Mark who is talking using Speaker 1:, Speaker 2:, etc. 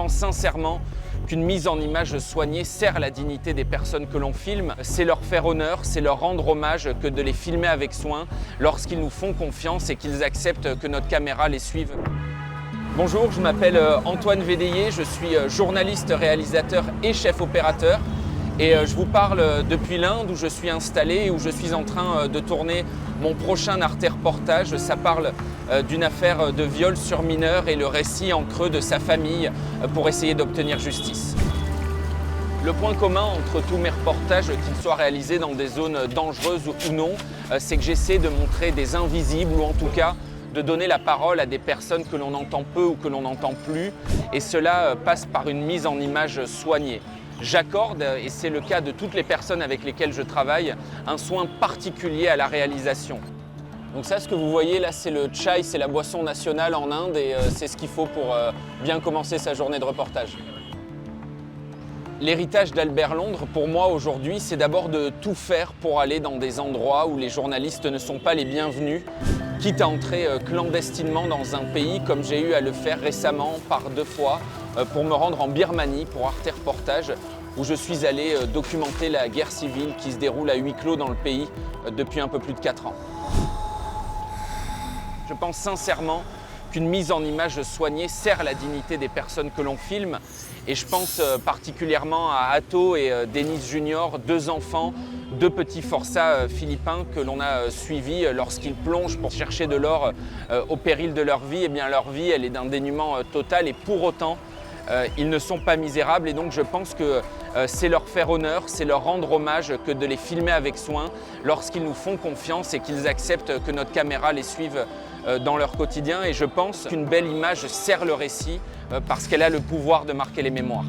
Speaker 1: pense sincèrement qu'une mise en image soignée sert la dignité des personnes que l'on filme. C'est leur faire honneur, c'est leur rendre hommage que de les filmer avec soin lorsqu'ils nous font confiance et qu'ils acceptent que notre caméra les suive. Bonjour, je m'appelle Antoine Védéier, je suis journaliste, réalisateur et chef opérateur. Et je vous parle depuis l'Inde où je suis installé et où je suis en train de tourner mon prochain Arte reportage. Ça parle d'une affaire de viol sur mineur et le récit en creux de sa famille pour essayer d'obtenir justice. Le point commun entre tous mes reportages, qu'ils soient réalisés dans des zones dangereuses ou non, c'est que j'essaie de montrer des invisibles ou en tout cas de donner la parole à des personnes que l'on entend peu ou que l'on n'entend plus. Et cela passe par une mise en image soignée. J'accorde, et c'est le cas de toutes les personnes avec lesquelles je travaille, un soin particulier à la réalisation. Donc ça, ce que vous voyez là, c'est le chai, c'est la boisson nationale en Inde et c'est ce qu'il faut pour bien commencer sa journée de reportage. L'héritage d'Albert Londres, pour moi aujourd'hui, c'est d'abord de tout faire pour aller dans des endroits où les journalistes ne sont pas les bienvenus, quitte à entrer clandestinement dans un pays comme j'ai eu à le faire récemment par 2 fois pour me rendre en Birmanie pour Arte Reportage où je suis allé documenter la guerre civile qui se déroule à huis clos dans le pays depuis un peu plus de 4 ans. Je pense sincèrement qu'une mise en image soignée sert la dignité des personnes que l'on filme et je pense particulièrement à Atto et Denis Junior, 2 enfants, 2 petits forçats philippins que l'on a suivis lorsqu'ils plongent pour chercher de l'or au péril de leur vie. Eh bien, leur vie, elle est d'un dénuement total et pour autant, ils ne sont pas misérables et donc je pense que c'est leur faire honneur, c'est leur rendre hommage que de les filmer avec soin lorsqu'ils nous font confiance et qu'ils acceptent que notre caméra les suive dans leur quotidien. Et je pense qu'une belle image sert le récit parce qu'elle a le pouvoir de marquer les mémoires.